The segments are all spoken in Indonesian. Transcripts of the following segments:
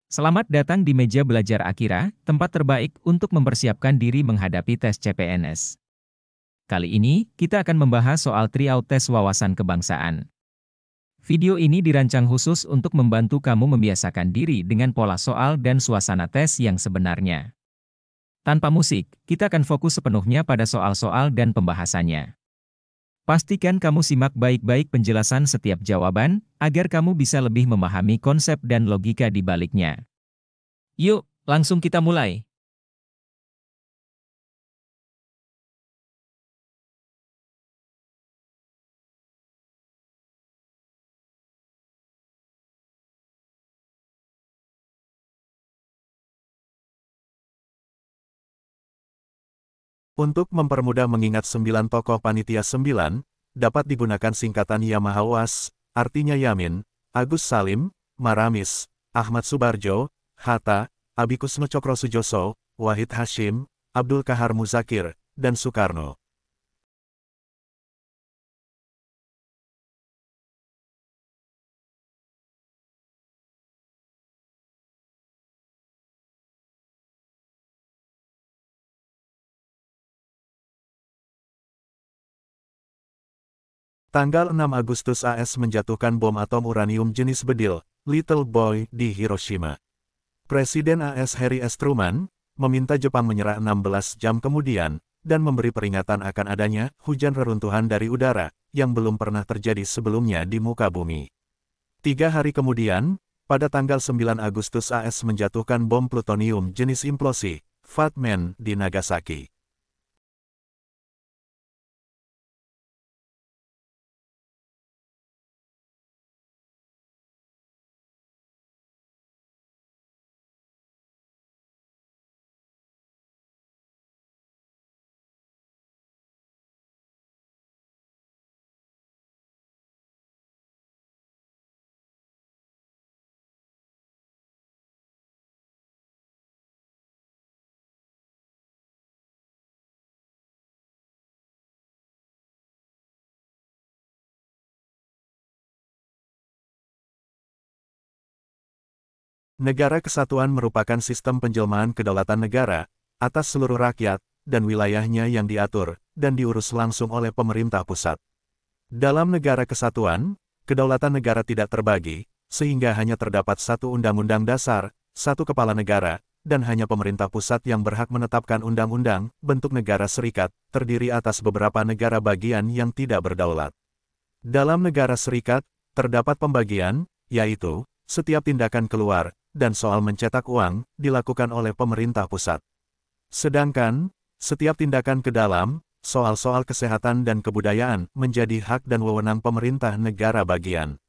Selamat datang di meja belajar Akira, tempat terbaik untuk mempersiapkan diri menghadapi tes CPNS. Kali ini, kita akan membahas soal tryout tes wawasan kebangsaan. Video ini dirancang khusus untuk membantu kamu membiasakan diri dengan pola soal dan suasana tes yang sebenarnya. Tanpa musik, kita akan fokus sepenuhnya pada soal-soal dan pembahasannya. Pastikan kamu simak baik-baik penjelasan setiap jawaban, agar kamu bisa lebih memahami konsep dan logika di baliknya. Yuk, langsung kita mulai. Untuk mempermudah mengingat 9 tokoh panitia 9, dapat digunakan singkatan Yamahawas, artinya Yamin, Agus Salim, Maramis, Ahmad Subarjo, Hatta, Abikusno Cokrosujoso, Wahid Hashim, Abdul Kahar Muzakir, dan Soekarno. Tanggal 6 Agustus AS menjatuhkan bom atom uranium jenis bedil, Little Boy, di Hiroshima. Presiden AS Harry S. Truman, meminta Jepang menyerah 16 jam kemudian, dan memberi peringatan akan adanya hujan reruntuhan dari udara, yang belum pernah terjadi sebelumnya di muka bumi. 3 hari kemudian, pada tanggal 9 Agustus AS menjatuhkan bom plutonium jenis implosi, Fat Man, di Nagasaki. Negara Kesatuan merupakan sistem penjelmaan kedaulatan negara, atas seluruh rakyat, dan wilayahnya yang diatur, dan diurus langsung oleh pemerintah pusat. Dalam negara kesatuan, kedaulatan negara tidak terbagi, sehingga hanya terdapat satu undang-undang dasar, satu kepala negara, dan hanya pemerintah pusat yang berhak menetapkan undang-undang. Bentuk negara serikat, terdiri atas beberapa negara bagian yang tidak berdaulat. Dalam negara serikat, terdapat pembagian, yaitu, setiap tindakan keluar, dan soal mencetak uang, dilakukan oleh pemerintah pusat. Sedangkan, setiap tindakan ke dalam, soal-soal kesehatan dan kebudayaan, menjadi hak dan wewenang pemerintah negara bagian.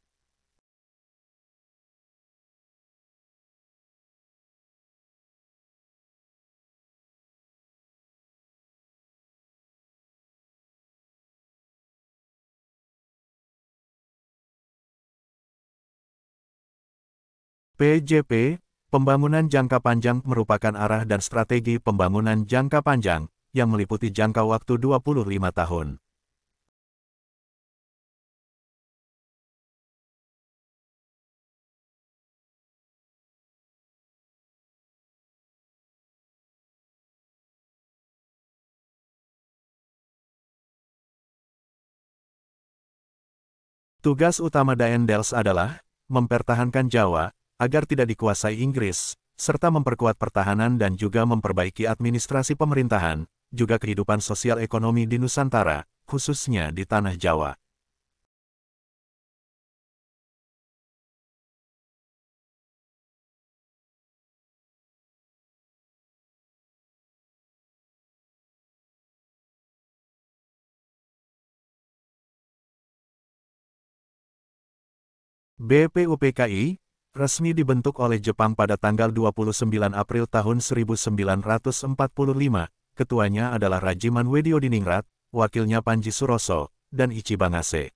PJP, Pembangunan Jangka Panjang merupakan arah dan strategi pembangunan jangka panjang, yang meliputi jangka waktu 25 tahun. Tugas utama Daendels adalah mempertahankan Jawa agar tidak dikuasai Inggris, serta memperkuat pertahanan dan juga memperbaiki administrasi pemerintahan, juga kehidupan sosial ekonomi di Nusantara, khususnya di Tanah Jawa. BPUPKI, resmi dibentuk oleh Jepang pada tanggal 29 April tahun 1945, ketuanya adalah Rajiman Wediodiningrat, wakilnya Panji Suroso, dan Ichibangase.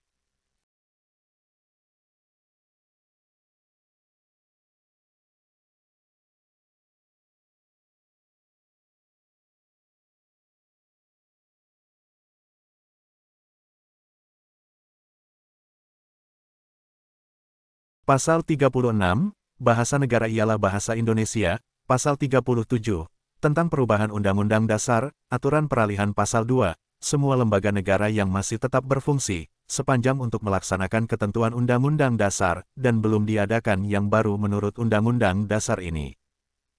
Pasal 36, bahasa negara ialah bahasa Indonesia, Pasal 37, tentang perubahan Undang-Undang Dasar, aturan peralihan Pasal 2, semua lembaga negara yang masih tetap berfungsi, sepanjang untuk melaksanakan ketentuan Undang-Undang Dasar, dan belum diadakan yang baru menurut Undang-Undang Dasar ini.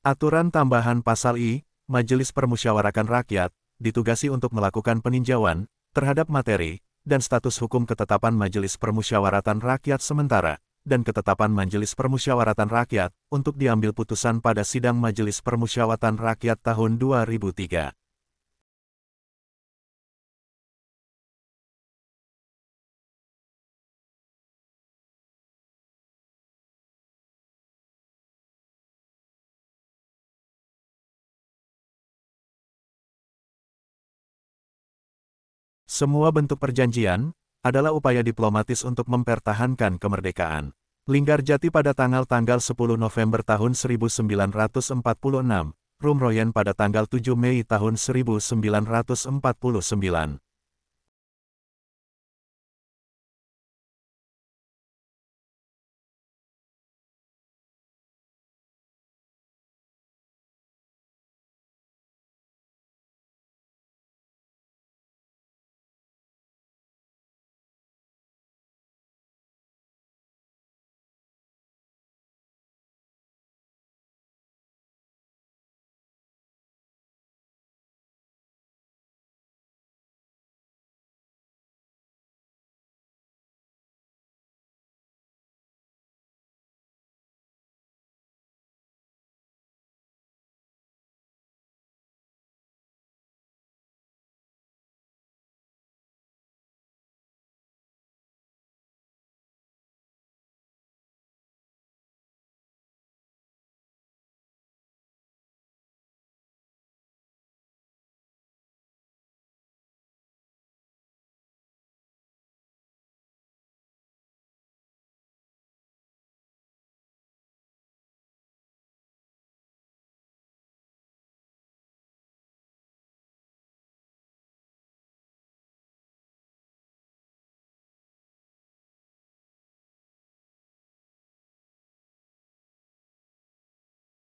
Aturan tambahan Pasal I, Majelis Permusyawaratan Rakyat, ditugasi untuk melakukan peninjauan, terhadap materi, dan status hukum ketetapan Majelis Permusyawaratan Rakyat sementara, dan ketetapan Majelis Permusyawaratan Rakyat, untuk diambil putusan pada sidang Majelis Permusyawaratan Rakyat tahun 2003. Semua bentuk perjanjian adalah upaya diplomatis untuk mempertahankan kemerdekaan. Linggarjati pada tanggal 10 November tahun 1946, Rumroyen pada tanggal 7 Mei tahun 1949.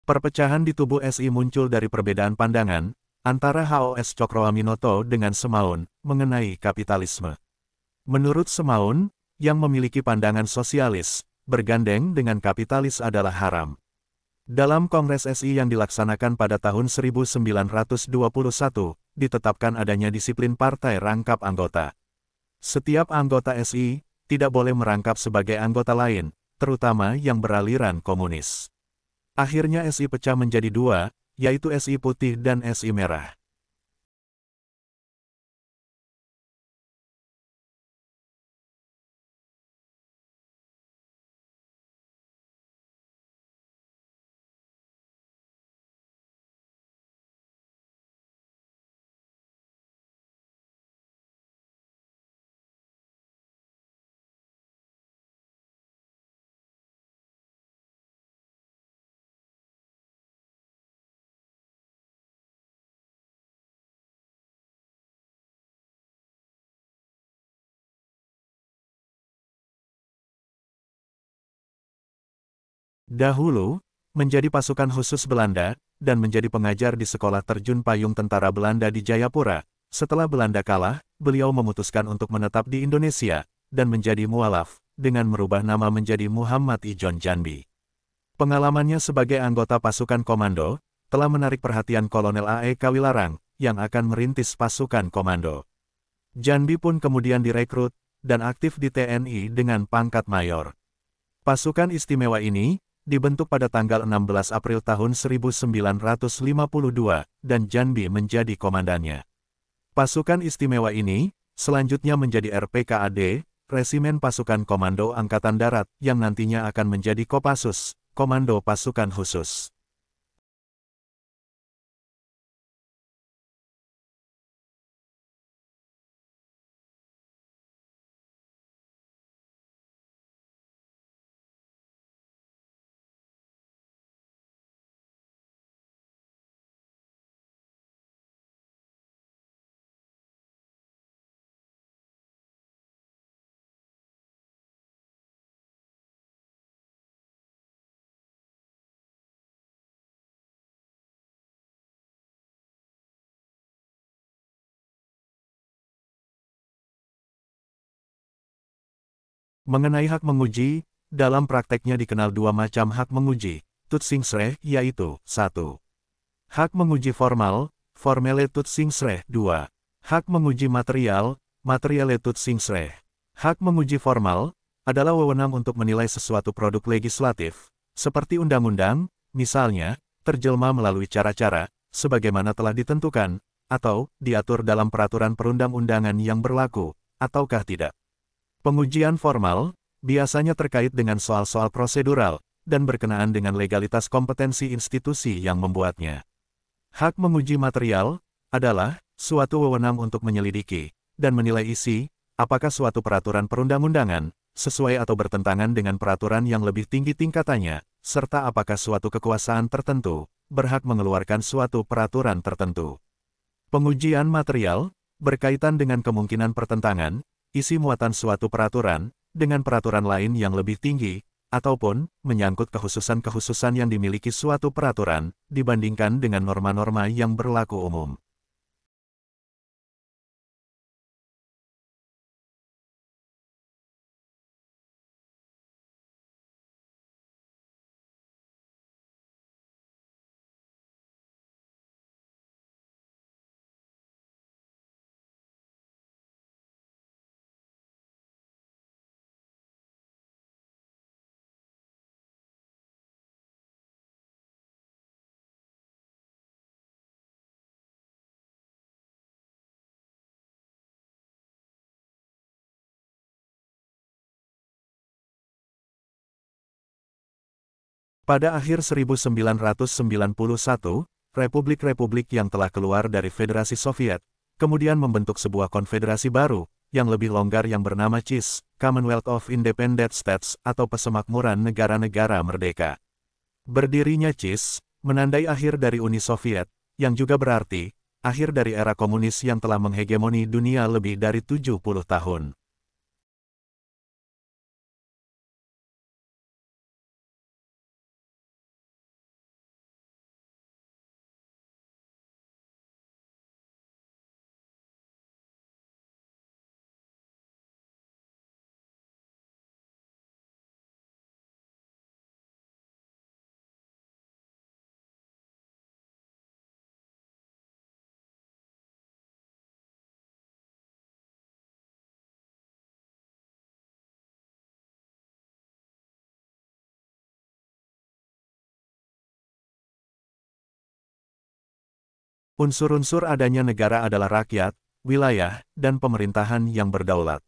Perpecahan di tubuh SI muncul dari perbedaan pandangan antara HOS Cokroaminoto dengan Semaun mengenai kapitalisme. Menurut Semaun, yang memiliki pandangan sosialis, bergandeng dengan kapitalis adalah haram. Dalam Kongres SI yang dilaksanakan pada tahun 1921, ditetapkan adanya disiplin partai rangkap anggota. Setiap anggota SI tidak boleh merangkap sebagai anggota lain, terutama yang beraliran komunis. Akhirnya SI pecah menjadi dua, yaitu SI Putih dan SI Merah. Dahulu, menjadi pasukan khusus Belanda, dan menjadi pengajar di sekolah terjun payung tentara Belanda di Jayapura. Setelah Belanda kalah, beliau memutuskan untuk menetap di Indonesia, dan menjadi mualaf, dengan merubah nama menjadi Muhammad Ijon Janbi. Pengalamannya sebagai anggota pasukan komando, telah menarik perhatian Kolonel A.E. Kawilarang, yang akan merintis pasukan komando. Janbi pun kemudian direkrut, dan aktif di TNI dengan pangkat mayor. Pasukan istimewa ini dibentuk pada tanggal 16 April tahun 1952, dan Janbi menjadi komandannya. Pasukan istimewa ini selanjutnya menjadi RPKAD, Resimen Pasukan Komando Angkatan Darat, yang nantinya akan menjadi Kopassus, Komando Pasukan Khusus. Mengenai hak menguji, dalam prakteknya dikenal dua macam hak menguji, Tutsingsrecht, yaitu 1. Hak menguji formal, Formelle Tutsingsrecht. 2. Hak menguji material, Materielle Tutsingsrecht. Hak menguji formal adalah wewenang untuk menilai sesuatu produk legislatif, seperti undang-undang, misalnya, terjelma melalui cara-cara, sebagaimana telah ditentukan, atau diatur dalam peraturan perundang-undangan yang berlaku, ataukah tidak. Pengujian formal biasanya terkait dengan soal-soal prosedural dan berkenaan dengan legalitas kompetensi institusi yang membuatnya. Hak menguji material adalah suatu wewenang untuk menyelidiki dan menilai isi, apakah suatu peraturan perundang-undangan sesuai atau bertentangan dengan peraturan yang lebih tinggi tingkatannya, serta apakah suatu kekuasaan tertentu berhak mengeluarkan suatu peraturan tertentu. Pengujian material berkaitan dengan kemungkinan pertentangan isi muatan suatu peraturan dengan peraturan lain yang lebih tinggi, ataupun menyangkut kekhususan-kekhususan yang dimiliki suatu peraturan dibandingkan dengan norma-norma yang berlaku umum. Pada akhir 1991, republik-republik yang telah keluar dari Federasi Soviet, kemudian membentuk sebuah konfederasi baru, yang lebih longgar yang bernama CIS, Commonwealth of Independent States, atau Persemakmuran Negara-Negara Merdeka. Berdirinya CIS, menandai akhir dari Uni Soviet, yang juga berarti, akhir dari era komunis yang telah menghegemoni dunia lebih dari 70 tahun. Unsur-unsur adanya negara adalah rakyat, wilayah, dan pemerintahan yang berdaulat.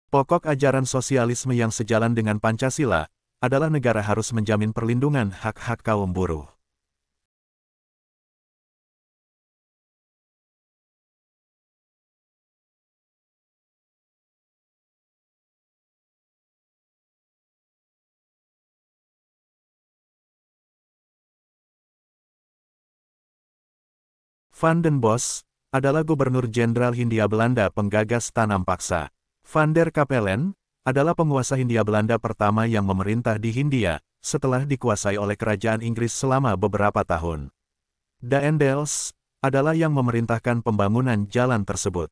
Pokok ajaran sosialisme yang sejalan dengan Pancasila adalah negara harus menjamin perlindungan hak-hak kaum buruh. Van den Bosch adalah Gubernur Jenderal Hindia Belanda penggagas tanam paksa. Van der Capellen adalah penguasa Hindia Belanda pertama yang memerintah di Hindia, setelah dikuasai oleh Kerajaan Inggris selama beberapa tahun. Daendels adalah yang memerintahkan pembangunan jalan tersebut.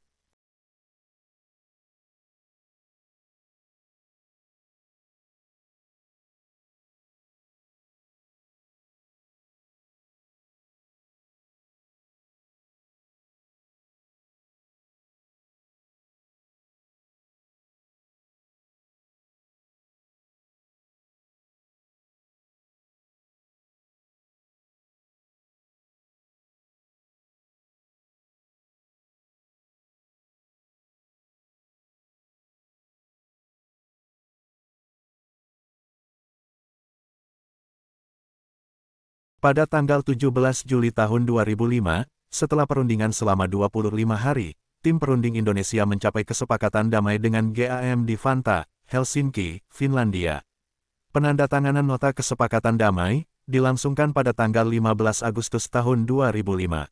Pada tanggal 17 Juli tahun 2005, setelah perundingan selama 25 hari, tim perunding Indonesia mencapai kesepakatan damai dengan GAM di Vantaa, Helsinki, Finlandia. Penandatanganan nota kesepakatan damai dilangsungkan pada tanggal 15 Agustus tahun 2005.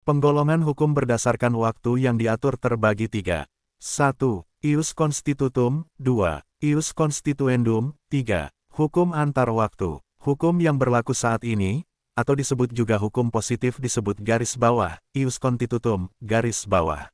Penggolongan hukum berdasarkan waktu yang diatur terbagi tiga. 1. Ius Constitutum. 2. Ius Constituendum. 3. Hukum antar waktu. Hukum yang berlaku saat ini, atau disebut juga hukum positif disebut garis bawah, Ius Constitutum, garis bawah.